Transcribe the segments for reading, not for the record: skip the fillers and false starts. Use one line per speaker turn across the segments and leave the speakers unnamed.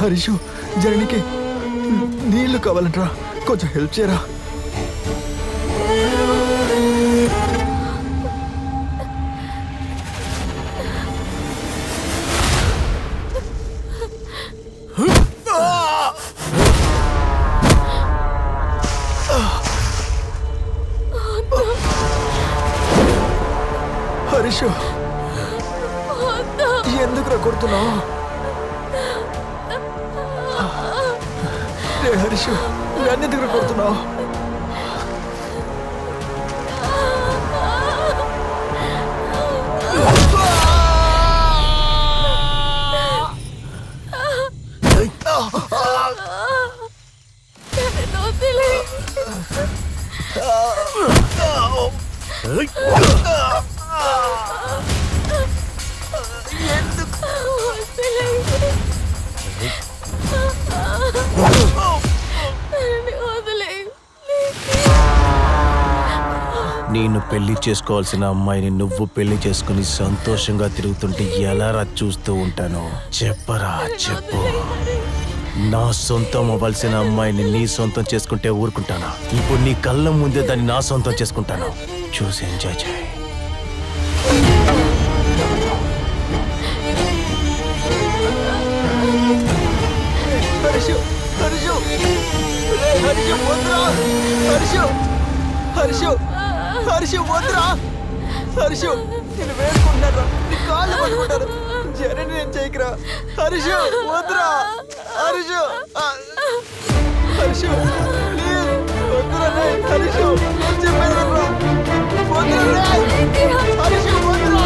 హరీషు జర్నీకి నీళ్లు కావాలంటరా, కొంచెం హెల్ప్ చేయరా. హరీషు ఎందుకురా కొడుతున్నావు? హరీషు నన్నెందుకురా కొడుతున్నావు?
నేను పెళ్లి చేసుకోవాల్సిన అమ్మాయిని నువ్వు పెళ్లి చేసుకుని సంతోషంగా తిరుగుతుంటే ఎలారా చూస్తూ ఉంటాను? చెప్పరా చెప్పు. నా సొంతం అవ్వాల్సిన అమ్మాయిని నీ సొంతం చేసుకుంటే ఊరుకుంటానా? ఇప్పుడు నీ కళ్ళ ముందే దాన్ని నా సొంతం చేసుకుంటాను. చూసి ఎంజాయ్ చేయి.
హరీషు వద్దురా. హరీషు నేను వేసుకుంటున్నారా, నీ కాళ్ళు పట్టుకుంటాను. జర్నీ నేను చేయకురా. హరీషు వద్దురా. హరీషు హరీషు ప్లీజ్ వద్దురా. హరీషు నేను చెప్పేది వినరా. వద్దురా. హరీషు వద్దురా.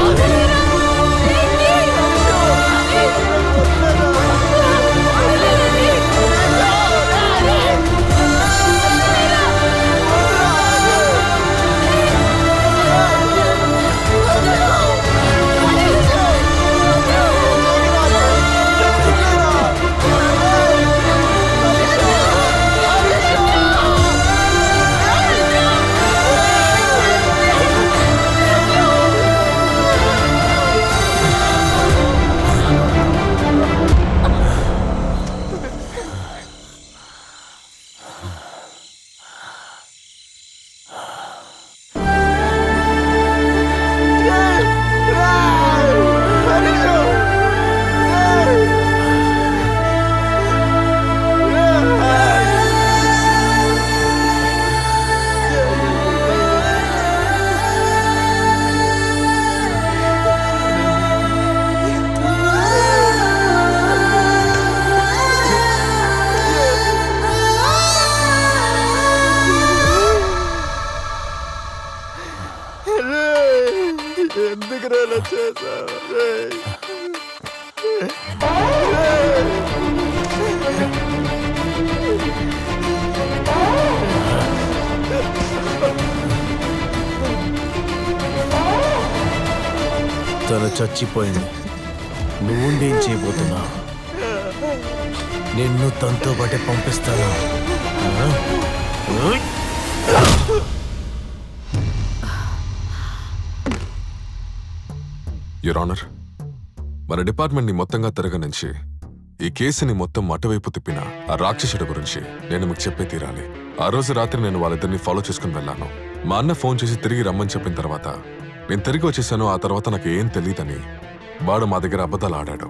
తను చచ్చిపోయింది. నువ్వేం చేయబోతున్నా? నిన్ను తనతో పాటే పంపిస్తాను.
యువర్ ఆనర్, మన డిపార్ట్మెంట్ ని మొత్తంగా తిరగనించి ఈ కేసుని మొత్తం అటువైపు తిప్పిన ఆ రాక్షసుడి గురించి నేను మీకు చెప్పే తీరాలి. ఆ రోజు రాత్రి నేను వాళ్ళిద్దరిని ఫాలో చేసుకుని వెళ్ళాను. మా అన్న ఫోన్ చేసి తిరిగి రమ్మని చెప్పిన తర్వాత నేను తిరిగి వచ్చేసాను. ఆ తర్వాత నాకు ఏం తెలియదని వాడు మా దగ్గర అబద్ధాలు ఆడాడు.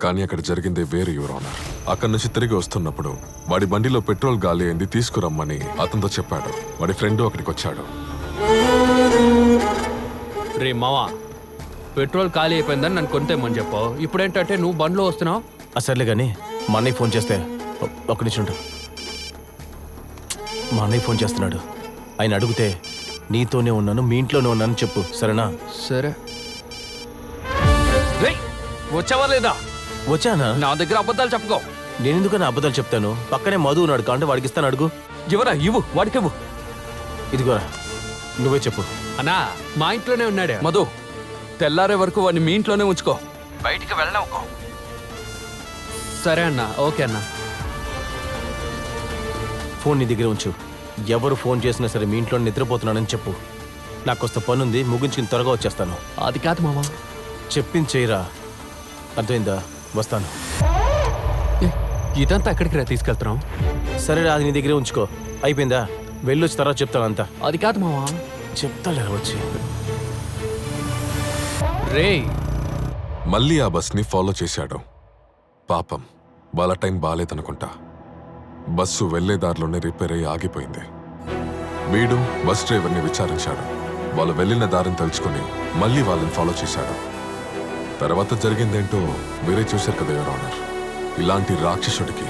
కానీ అక్కడ జరిగింది వేరు యువర్ ఆనర్. అక్కడి నుంచి తిరిగి వస్తున్నప్పుడు వాడి బండిలో పెట్రోల్ గాలి అయింది, తీసుకురమ్మని అతనితో చెప్పాడు. వాడి ఫ్రెండ్ అక్కడికి వచ్చాడు.
రే మావా, పెట్రోల్ ఖాళీ అయిపోయిందని నన్ను కొంతేమని చెప్పావు. ఇప్పుడేంటంటే నువ్వు బండ్లో వస్తున్నావు.
అసర్లే కానీ మా అన్నయ్య ఫోన్ చేస్తే ఒక్క నిమిషం ఉండు. మా అన్నయ్య ఫోన్ చేస్తున్నాడు. ఆయన అడిగితే నీతోనే ఉన్నాను, మీ ఇంట్లోనే ఉన్నాను చెప్పు, సరేనా?
సరే. వచ్చావా లేదా?
వచ్చానా?
నా దగ్గర అబద్ధాలు చెప్పుకో.
నేనెందుకని అబద్ధాలు చెప్తాను? పక్కనే మధు ఉన్నాడు, కాంటే వాడికి ఇస్తాను, అడుగు.
ఎవరా? ఇవ్వు, వాడికివ్వు.
ఇదిగోరా, నువ్వే చెప్పు.
అన్నా, మా ఇంట్లోనే ఉన్నాడే మధు. తెల్లారే వరకు వాడిని మీ ఇంట్లోనే ఉంచుకో, బయటికి వెళ్ళనవుకో. సరే అన్నా, ఓకే అన్నా.
ఫోన్ నీ దగ్గర ఉంచు. ఎవరు ఫోన్ చేసినా సరే మీ ఇంట్లో నిద్రపోతున్నానని చెప్పు. నాకు వస్తే పనుంది, ముగించుకుని త్వరగా వచ్చేస్తాను.
అది కాదు మామ,
చెప్పింది చేయరా, అర్థమైందా? వస్తాను.
ఇదంతా ఎక్కడికి రా తీసుకెళ్తున్నాం?
సరే అది నీ దగ్గరే ఉంచుకో. అయిపోయిందా? వెళ్ళొచ్చి తర్వాత చెప్తాను అంతా.
అది కాదు మావా.
చెప్తాలేరా వచ్చి.
రే
మళ్ళీ ఆ బస్ని ఫాలో చేశాడు. పాపం వాళ్ళ టైం బాలేదనుకుంటా. బస్సు వెళ్లే దారిలోనే రిపేర్ అయ్యి ఆగిపోయింది. వీడు బస్ డ్రైవర్ని విచారించాడు. వాళ్ళు వెళ్ళిన దారిని తెలుసుకుని మళ్ళీ వాళ్ళని ఫాలో చేశాడు. తర్వాత జరిగిందేంటో మీరే చూశారు కదా యువర్ ఆనర్. ఇలాంటి రాక్షసుడికి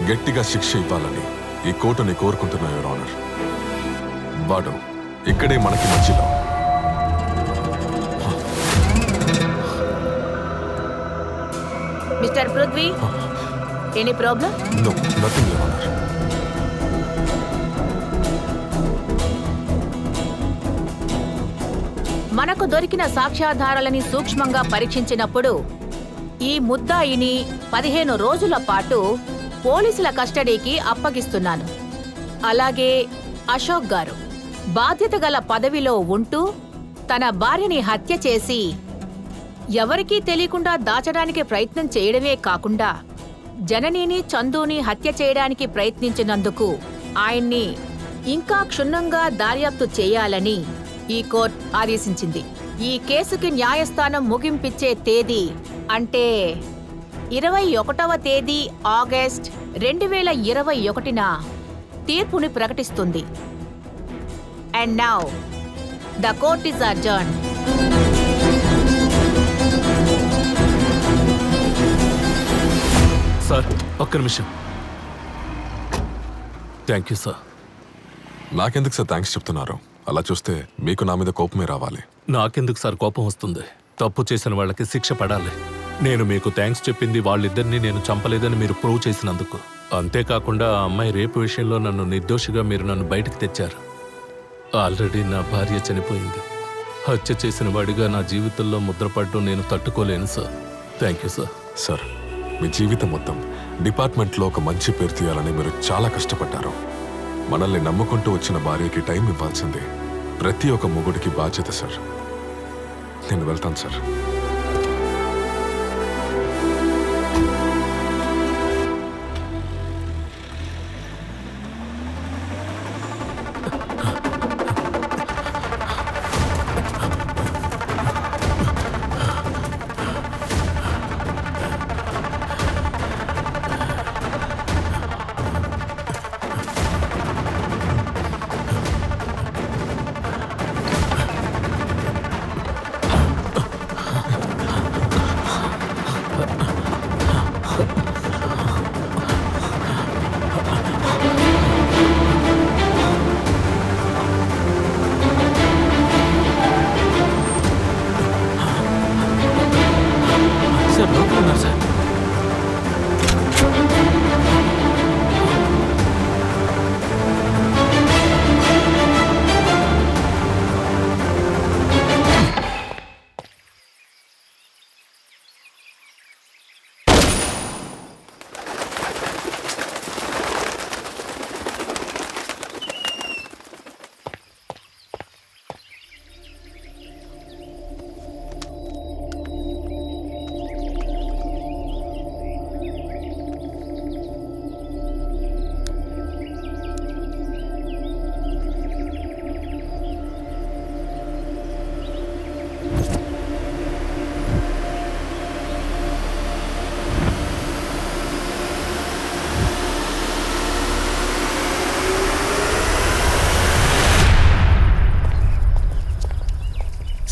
గట్టిగా శిక్ష ఇవ్వాలని ఈ కోర్టుని కోరుకుంటున్నా యువర్ ఆనర్. వాడు ఇక్కడే మనకి మధ్యలో.
Mister Prithvi, any problem?
No, nothing your honour.
మనకు దొరికిన సాక్ష్యాధారాలని సూక్ష్మంగా పరీక్షించినప్పుడు ఈ ముద్దాయిని 15 రోజుల పాటు పోలీసుల కస్టడీకి అప్పగిస్తున్నాను. అలాగే అశోక్ గారు బాధ్యత గల పదవిలో ఉంటూ తన భార్యని హత్య చేసి ఎవరికీ తెలియకుండా దాచడానికి ప్రయత్నం చేయడమే కాకుండా జననిని చందుని హత్య చేయడానికి ప్రయత్నించినందుకు ఆయన్ని ఇంకా క్షుణ్ణంగా దర్యాప్తు చేయాలని ఈ కోర్టు ఆదేశించింది. ఈ కేసుకి న్యాయస్థానం ముగింపిచ్చే తేదీ అంటే 21వ తేదీ ఆగస్ట్ 2021న తీర్పుని ప్రకటిస్తుంది. And now the court is adjourned.
Sir ఒక్క నిమిషం. Thank you sir.
నాకెందుకు సార్ థ్యాంక్స్ చెప్తున్నారు? అలా చూస్తే మీకు నా మీద కోపమే రావాలి.
నాకెందుకు సార్ కోపం వస్తుంది? తప్పు చేసిన వాళ్ళకి శిక్ష పడాలి. నేను మీకు థ్యాంక్స్ చెప్పింది వాళ్ళిద్దరినీ నేను చంపలేదని మీరు ప్రూవ్ చేసినందుకు. అంతేకాకుండా ఆ అమ్మాయి రేపు విషయంలో నన్ను నిర్దోషిగా మీరు నన్ను బయటకు తెచ్చారు. ఆల్రెడీ నా భార్య చనిపోయింది. హత్య చేసిన వాడిగా నా జీవితంలో ముద్రపడడం నేను తట్టుకోలేను sir. Thank you sir.
Sir, మీ జీవితం మొత్తం డిపార్ట్మెంట్లో ఒక మంచి పేరు తీయాలని మీరు చాలా కష్టపడ్డారు. మనల్ని నమ్ముకుంటూ వచ్చిన భార్యకి టైం ఇవ్వాల్సిందే ప్రతి ఒక్క మొగుడికి బాధ్యత సార్. నేను వెళ్తాను సార్.
సార్ లోపల ఉన్నారు సార్.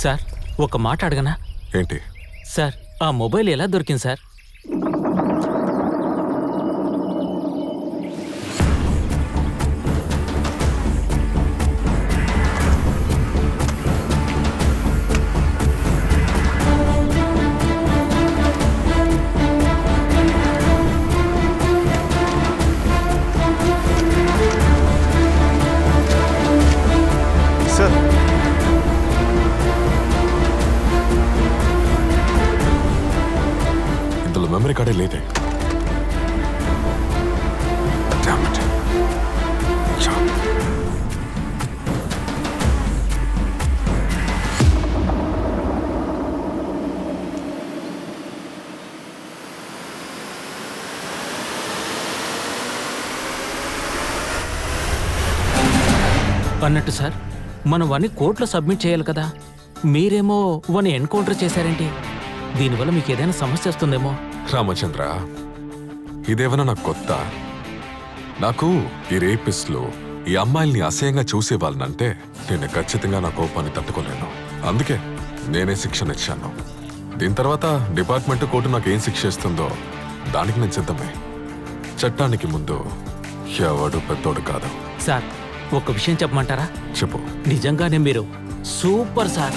సార్ ఒక మాట అడగనా?
ఏంటి?
సార్ ఆ మొబైల్ ఎలా దొరికింది సార్?
సార్
ఇందులో మెమరీ కార్డే లేదే. Damn it. Yeah.
అన్నట్టు సార్ మనం వాడిని కోర్టులో సబ్మిట్ చేయాలి కదా, మీరేమో వాడిని ఎన్కౌంటర్ చేశారేంటి? దీనివల్ల మీకు ఏదైనా సమస్య వస్తుందేమో.
రామచంద్ర, ఇదేమన్నా నాకు కొత్త? నాకు ఈ రేపిస్ట్లు ఈ అమ్మాయిల్ని అసహ్యంగా చూసేవాళ్ళనంటే నేను ఖచ్చితంగా నా కోపాన్ని తట్టుకోలేను. అందుకే నేనే శిక్షణ ఇచ్చాను. దీని తర్వాత డిపార్ట్మెంట్ కోర్టు నాకు ఏం శిక్ష ఇస్తుందో దానికి నేను సిద్ధమే. చట్టానికి ముందు ఎవడు పెద్దోడు కాదు.
సార్ ఒక్క విషయం చెప్పమంటారా?
చెప్పు.
నిజంగానే మీరు సూపర్ సార్.